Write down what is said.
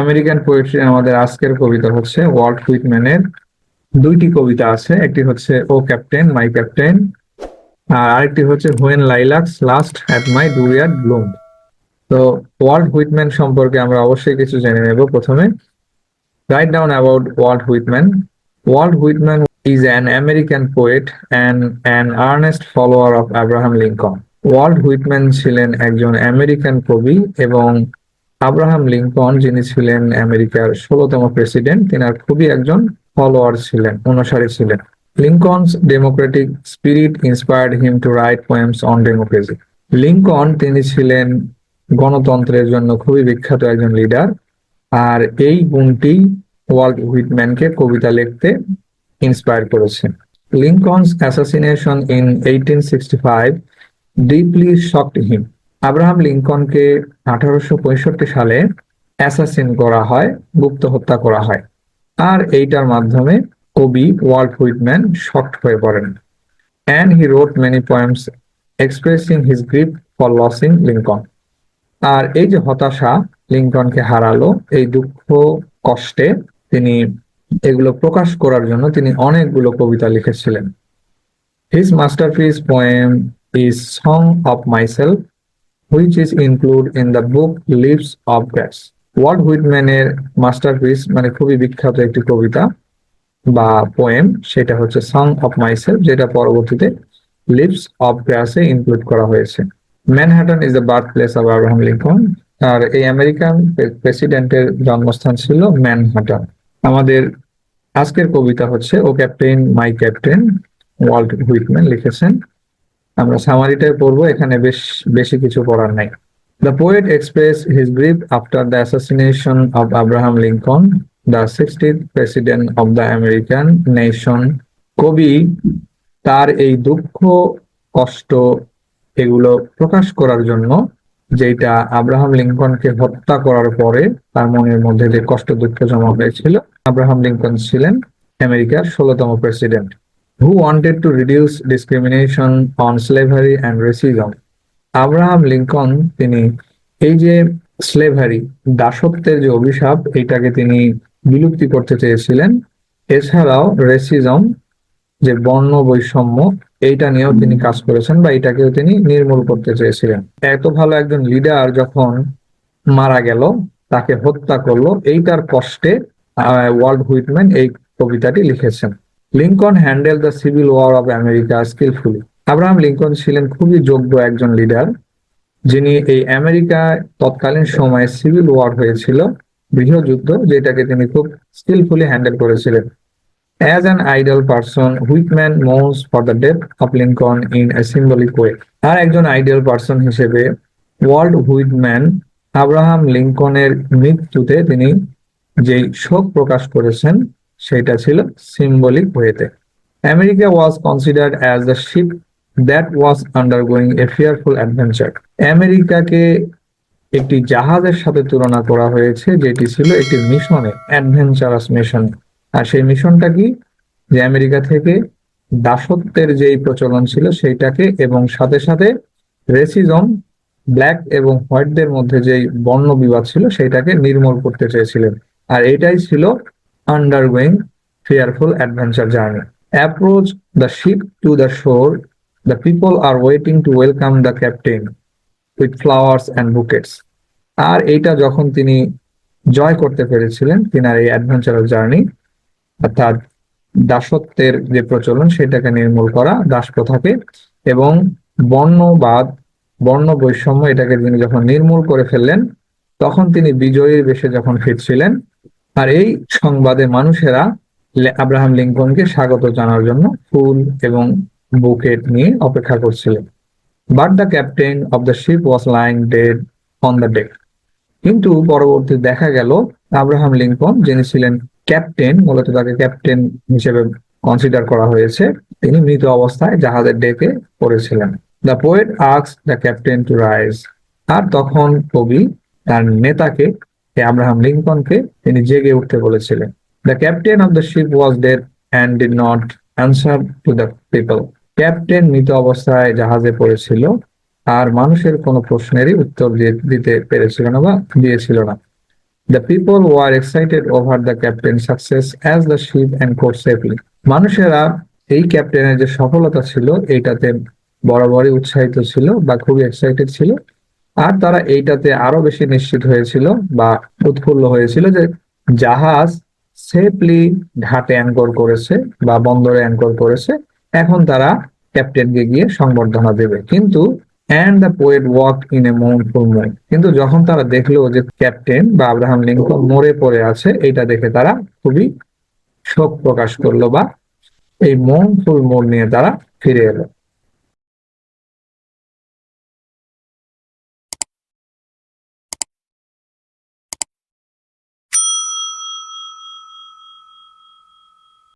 American poetry আমাদের আজকের কবিতা হচ্ছে ওয়াল্ট হুইটম্যানের দুইটি কবিতা আছে, একটি হচ্ছে ও ক্যাপ্টেন মাই ক্যাপ্টেন, আর আরেকটি হচ্ছে when lilacs last at my dooryard bloom. তো ওয়াল্ট হুইটম্যান সম্পর্কে আমরা অবশ্যই কিছু জেনে নেব। প্রথমে write down about Walt Whitman. Walt Whitman is an American poet and an earnest follower of Abraham Lincoln. Walt Whitman ছিলেন একজন আমেরিকান কবি এবং আব্রাহাম লিঙ্কন, যিনি ছিলেন আমেরিকার 16তম প্রেসিডেন্ট, তিনার খুবই একজন ফলোয়ার ছিলেন, অনুসারী ছিলেন। Lincoln's Democratic spirit inspired him to write poems on democracy. Lincoln তিনি ছিলেন গণতন্ত্রের জন্য খুবই বিখ্যাত একজন লিডার, আর এই গুণটি ওয়াল্ট হুইটম্যানকে কবিতা লিখতে ইন্সপায়ার করেছে। Lincoln's assassination in 1865 deeply shocked him. Abraham লিঙ্কনকে 1865 সালে অ্যাসাসিন করা হয়, গুপ্ত হত্যা করা হয়, আর এইটার মাধ্যমে কবি ওয়াল্ট হুইটম্যান শকড হয়ে পড়েন। And he wrote many poems expressing his grief for losing Lincoln. আর এই যে হতাশা, লিঙ্কনকে হারালো, এই দুঃখ কষ্টে তিনি এগুলো প্রকাশ করার জন্য তিনি অনেকগুলো কবিতা লিখেছিলেন। His masterpiece poem is Song of Myself, which is included in the book Leaves of Grass. Walt হুইটম্যানের মাস্টারপিস মানে খুবই বিখ্যাত একটি কবিতা বা পোয়েম, সেটা হচ্ছে সং অফ মাইসেলফ, যেটা পরবর্তীতে লিভস অফ গ্রাসে ইনক্লুড করা হয়েছে। Manhattan is the birth place of Abraham Lincoln. আর এই আমেরিকান প্রেসিডেন্টের জন্মস্থান ছিল ম্যানহাটন। আমাদের আজকের কবিতা হচ্ছে O captain my captain, Walt Whitman লিখেছেন। আমরা সামারিটাই পড়বো, এখানে বেশি কিছু পড়ার নাই। The poet expressed his grief after the assassination of Abraham Lincoln, the 60th president of the American nation. কবি তার এই দুঃখ কষ্ট এগুলো প্রকাশ করার জন্য, যেটা আব্রাহাম লিঙ্কনকে হত্যা করার পরে তার মনের মধ্যে যে কষ্ট দুঃখ জমা হয়েছিল। আব্রাহাম লিঙ্কন ছিলেন আমেরিকার 16তম president, who wanted to reduce discrimination on slavery and racism. Abraham Lincoln তিনি এই যে স্লেভারি, দাসত্বের যে অভিশাপ, এইটাকে তিনি বিলুপ্তি করতে চেয়েছিলেন। এছাড়াও রেসিজম, যে বর্ণ বৈষম্য, এইটা নিয়েও তিনি কাজ করেছেন বা এটাকেও তিনি নির্মূল করতে চেয়েছিলেন। এত ভালো একজন লিডার যখন মারা গেল, তাকে হত্যা করলো, এইটার কষ্টে ওয়াল্ট হুইটম্যান এই কবিতাটি লিখেছেন। Lincoln handle the civil war of America skillfully. Abraham Lincoln ছিলেন খুবই যোগ্য একজন লিডার, যিনি এই আমেরিকায় তৎকালীন সময়ে সিভিল ওয়ার হয়েছিল, গৃহযুদ্ধ, যেটাকে তিনি খুব স্কিলফুলি হ্যান্ডেল করেছিলেন। As an ideal person, Whitman mourns for the death of Lincoln in a symbolic way. আর একজন আইডিয়াল পার্সন হিসেবে ওয়াল্ট হুইটম্যান আব্রাহাম লিঙ্কনের মৃত্যুতে তিনি যে শোক প্রকাশ করেছেন সেটা ছিল সিম্বলিক ওয়েতে। America was considered as the ship that was undergoing A fearful adventure. আমেরিকাকে একটি জাহাজের সাথে তুলনা করা হয়েছে, যেটি ছিল একটি মিশনে, অ্যাডভেঞ্চারাস মিশন। আর সেই মিশনটা কি, যে আমেরিকা থেকে দাসত্বের যেই প্রচলন ছিল সেইটাকে, এবং সাথে সাথে রেসিজম, ব্ল্যাক এবং হোয়াইটদের মধ্যে যেই বর্ণ বিবাদ ছিল সেইটাকে নির্মূল করতে চেয়েছিলেন। আর এটাই ছিল undergoing fearful adventure journey. Approach the ship to the shore, the people are waiting to welcome the captain with flowers and bouquets. আর এইটা যখন তিনি জয় করতে পেরেছিলেন, তিনার এই অ্যাডভেঞ্চারাস জার্নি, অর্থাৎ দাসত্বের যে প্রচলন সেটাকে নির্মূল করা, দাস প্রথাকে, এবং বর্ণবাদ, বর্ণ বৈষম্য, এটাকে তিনি যখন নির্মূল করে ফেললেন, তখন তিনি বিজয়ীর বেশে যখন ফিরছিলেন। আর এই সংবাদে মানুষেরা আব্রাহাম লিঙ্কনকে স্বাগত জানার জন্য ফুল এবং বুকেট নিয়ে অপেক্ষা করছিলেন। But the captain of the ship was lying dead on the deck. কিন্তু পরবর্তী দেখা গেল আব্রাহাম লিঙ্কন, যিনি ছিলেন ক্যাপ্টেন, মূলত তাকে ক্যাপ্টেন হিসেবে কনসিডার করা হয়েছে, তিনি মৃত অবস্থায় জাহাজের ডেকে পড়েছিলেন। The poet asked the captain to rise. আর তখন কবি তার নেতাকে, আব্রাহাম লিঙ্কনকে, তিনি জেগে উঠতে বলেছিলেন। The captain of the ship was dead and did not answer to the people. Captain মৃত অবস্থায় জাহাজে পড়েছিল, আর মানুষের কোনো প্রশ্নেরই উত্তর দিতে পেরেছিল না বা দিয়েছিল না। The people were excited over the captain's success as the ship anchored safely. মানুষেরা এই ক্যাপ্টেনের যে সফলতা ছিল এইটাতে বরাবরই উৎসাহিত ছিল বা খুবই এক্সাইটেড ছিল, আর তারা এইটাতে আরো বেশি নিশ্চিত হয়েছিল বা উৎফুল্ল হয়েছিল যে জাহাজ সেফলি ঘাটে অ্যাঙ্কর করেছে বা বন্দরে অ্যাঙ্কর করেছে, এখন তারা ক্যাপ্টেনকে গিয়ে সংবর্ধনা দেবে। কিন্তু and the poet walked in a mournful mood, কিন্তু যখন তারা দেখলো যে ক্যাপ্টেন বা আব্রাহাম লিঙ্কন মরে পড়ে আছে, এটা দেখে তারা খুবই শোক প্রকাশ করলো বা এই mournful mood নিয়ে তারা ফিরে এলো।